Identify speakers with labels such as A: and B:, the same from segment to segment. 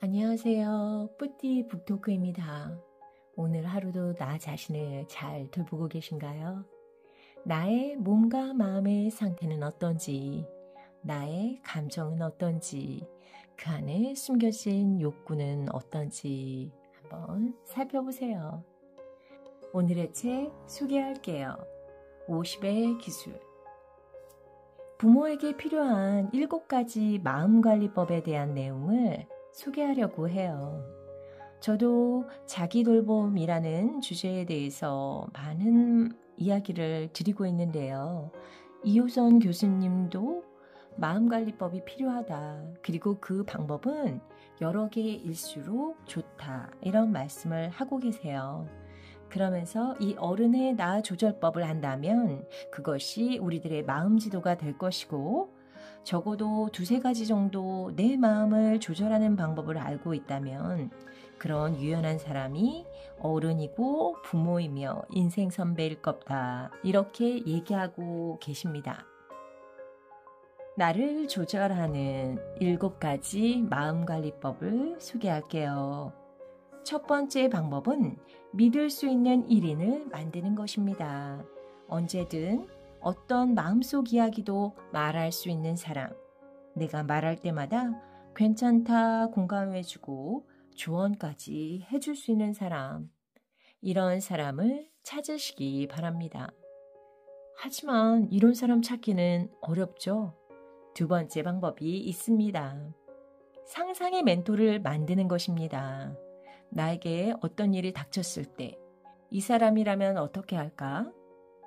A: 안녕하세요. 뿌띠 북토크입니다. 오늘 하루도 나 자신을 잘 돌보고 계신가요? 나의 몸과 마음의 상태는 어떤지, 나의 감정은 어떤지, 그 안에 숨겨진 욕구는 어떤지 한번 살펴보세요. 오늘의 책 소개할게요. 50의 기술. 부모에게 필요한 7가지 마음관리법에 대한 내용을 소개하려고 해요. 저도 자기 돌봄이라는 주제에 대해서 많은 이야기를 드리고 있는데요. 이호선 교수님도 마음관리법이 필요하다. 그리고 그 방법은 여러 개일수록 좋다. 이런 말씀을 하고 계세요. 그러면서 이 어른의 나 조절법을 한다면 그것이 우리들의 마음 지도가 될 것이고 적어도 2-3가지 정도 내 마음을 조절하는 방법을 알고 있다면 그런 유연한 사람이 어른이고 부모이며 인생 선배일 겁니다. 이렇게 얘기하고 계십니다. 나를 조절하는 7가지 마음관리법을 소개할게요. 첫 번째 방법은 믿을 수 있는 1인을 만드는 것입니다. 언제든 어떤 마음속 이야기도 말할 수 있는 사람. 내가 말할 때마다 괜찮다 공감해주고 조언까지 해줄 수 있는 사람. 이런 사람을 찾으시기 바랍니다. 하지만 이런 사람 찾기는 어렵죠. 2번째 방법이 있습니다. 상상의 멘토를 만드는 것입니다. 나에게 어떤 일이 닥쳤을 때 이 사람이라면 어떻게 할까?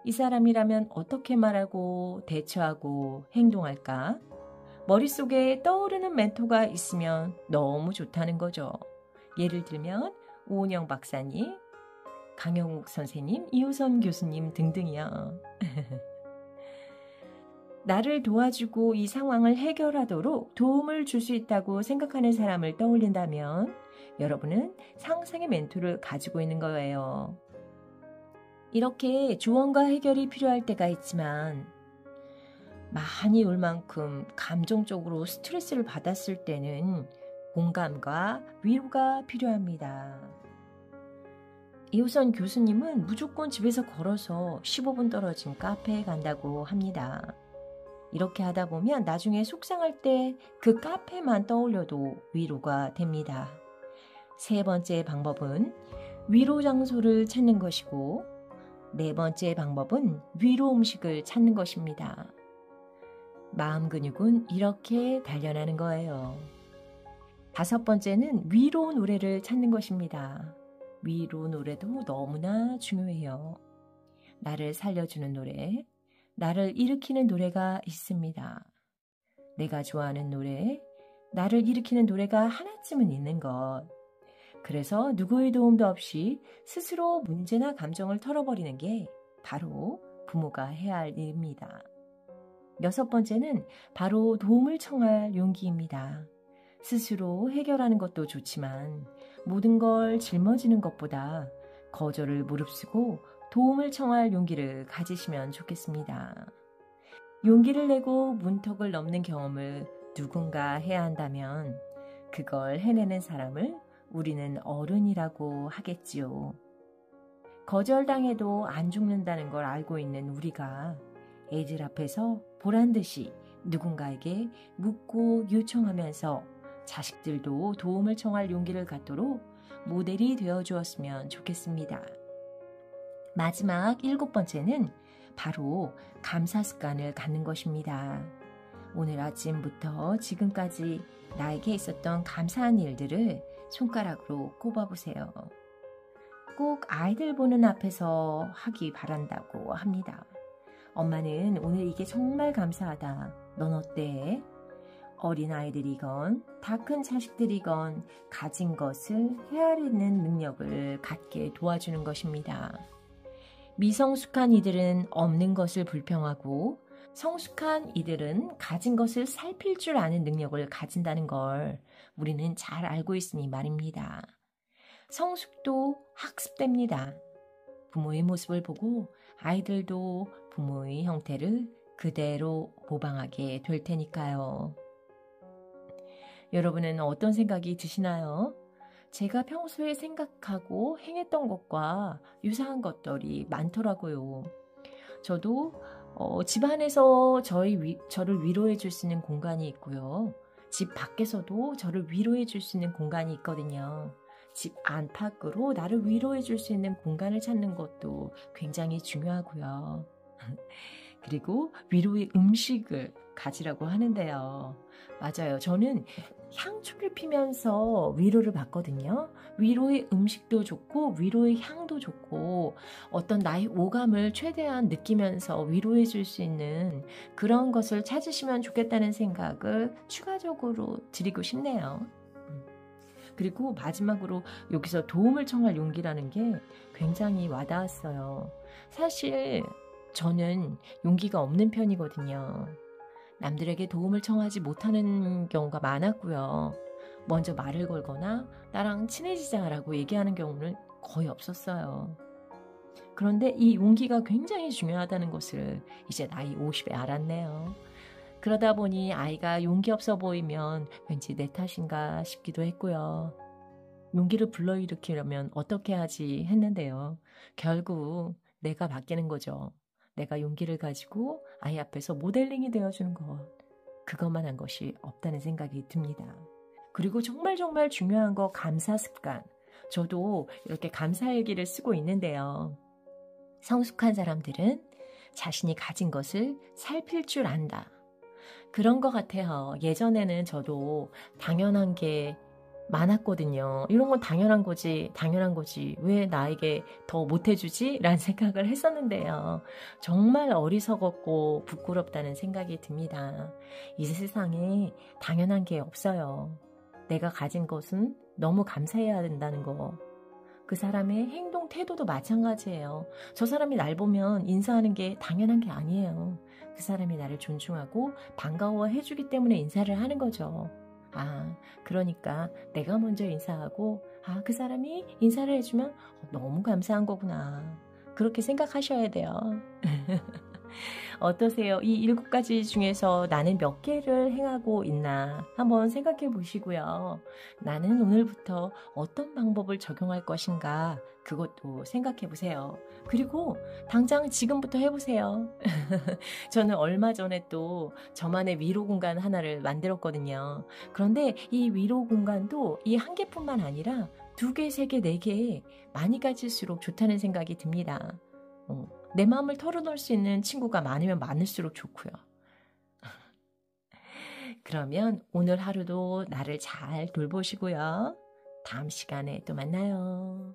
A: 이 사람이라면 어떻게 말하고 대처하고 행동할까? 머릿속에 떠오르는 멘토가 있으면 너무 좋다는 거죠. 예를 들면 오은영 박사님, 강영욱 선생님, 이호선 교수님 등등이요. 나를 도와주고 이 상황을 해결하도록 도움을 줄 수 있다고 생각하는 사람을 떠올린다면 여러분은 상상의 멘토를 가지고 있는 거예요. 이렇게 조언과 해결이 필요할 때가 있지만 많이 울 만큼 감정적으로 스트레스를 받았을 때는 공감과 위로가 필요합니다. 이호선 교수님은 무조건 집에서 걸어서 15분 떨어진 카페에 간다고 합니다. 이렇게 하다 보면 나중에 속상할 때 그 카페만 떠올려도 위로가 됩니다. 3번째 방법은 위로 장소를 찾는 것이고 4번째 방법은 위로 음식을 찾는 것입니다. 마음 근육은 이렇게 단련하는 거예요. 5번째는 위로 노래를 찾는 것입니다. 위로 노래도 너무나 중요해요. 나를 살려주는 노래, 나를 일으키는 노래가 있습니다. 내가 좋아하는 노래, 나를 일으키는 노래가 하나쯤은 있는 것. 그래서 누구의 도움도 없이 스스로 문제나 감정을 털어버리는 게 바로 부모가 해야 할 일입니다. 6번째는 바로 도움을 청할 용기입니다. 스스로 해결하는 것도 좋지만 모든 걸 짊어지는 것보다 거절을 무릅쓰고 도움을 청할 용기를 가지시면 좋겠습니다. 용기를 내고 문턱을 넘는 경험을 누군가 해야 한다면 그걸 해내는 사람을 우리는 어른이라고 하겠지요. 거절당해도 안 죽는다는 걸 알고 있는 우리가 애들 앞에서 보란듯이 누군가에게 묻고 요청하면서 자식들도 도움을 청할 용기를 갖도록 모델이 되어 주었으면 좋겠습니다. 마지막 7번째는 바로 감사 습관을 갖는 것입니다. 오늘 아침부터 지금까지 나에게 있었던 감사한 일들을 손가락으로 꼽아보세요. 꼭 아이들 보는 앞에서 하기 바란다고 합니다. 엄마는 오늘 이게 정말 감사하다. 넌 어때? 어린아이들이건 다 큰 자식들이건 가진 것을 헤아리는 능력을 갖게 도와주는 것입니다. 미성숙한 이들은 없는 것을 불평하고 성숙한 이들은 가진 것을 살필 줄 아는 능력을 가진다는 걸 우리는 잘 알고 있으니 말입니다. 성숙도 학습됩니다. 부모의 모습을 보고 아이들도 부모의 형태를 그대로 모방하게 될 테니까요. 여러분은 어떤 생각이 드시나요? 제가 평소에 생각하고 행했던 것과 유사한 것들이 많더라고요. 저도 집안에서 저를 위로해 줄 수 있는 공간이 있고요. 집 밖에서도 저를 위로해 줄 수 있는 공간이 있거든요. 집 안팎으로 나를 위로해 줄 수 있는 공간을 찾는 것도 굉장히 중요하고요. 그리고 위로의 음식을 가지라고 하는데요. 맞아요. 저는 향초를 피면서 위로를 받거든요. 위로의 음식도 좋고 위로의 향도 좋고 어떤 나의 오감을 최대한 느끼면서 위로해 줄 수 있는 그런 것을 찾으시면 좋겠다는 생각을 추가적으로 드리고 싶네요. 그리고 마지막으로 여기서 도움을 청할 용기라는 게 굉장히 와닿았어요. 사실 저는 용기가 없는 편이거든요. 남들에게 도움을 청하지 못하는 경우가 많았고요. 먼저 말을 걸거나 나랑 친해지자라고 얘기하는 경우는 거의 없었어요. 그런데 이 용기가 굉장히 중요하다는 것을 이제 나이 50에 알았네요. 그러다 보니 아이가 용기 없어 보이면 왠지 내 탓인가 싶기도 했고요. 용기를 불러일으키려면 어떻게 하지 했는데요. 결국 내가 바뀌는 거죠. 내가 용기를 가지고 아이 앞에서 모델링이 되어주는 것. 그것만 한 것이 없다는 생각이 듭니다. 그리고 정말 중요한 거 감사 습관. 저도 이렇게 감사일기를 쓰고 있는데요. 성숙한 사람들은 자신이 가진 것을 살필 줄 안다. 그런 것 같아요. 예전에는 저도 당연한 게 많았거든요. 이런 건 당연한 거지. 왜 나에게 더 못해주지? 라는 생각을 했었는데요. 정말 어리석었고 부끄럽다는 생각이 듭니다. 이 세상에 당연한 게 없어요. 내가 가진 것은 너무 감사해야 된다는 거. 그 사람의 행동, 태도도 마찬가지예요. 저 사람이 날 보면 인사하는 게 당연한 게 아니에요. 그 사람이 나를 존중하고 반가워해주기 때문에 인사를 하는 거죠. 그러니까 내가 먼저 인사하고 그 사람이 인사를 해주면 너무 감사한 거구나. 그렇게 생각하셔야 돼요. 어떠세요? 이 7가지 중에서 나는 몇 개를 행하고 있나 한번 생각해 보시고요. 나는 오늘부터 어떤 방법을 적용할 것인가 그것도 생각해 보세요. 그리고 당장 지금부터 해보세요. 저는 얼마 전에 또 저만의 위로 공간 하나를 만들었거든요. 그런데 이 위로 공간도 이 한 개뿐만 아니라 2개, 3개, 4개 많이 가질수록 좋다는 생각이 듭니다. 내 마음을 털어놓을 수 있는 친구가 많으면 많을수록 좋고요. 그러면 오늘 하루도 나를 잘 돌보시고요. 다음 시간에 또 만나요.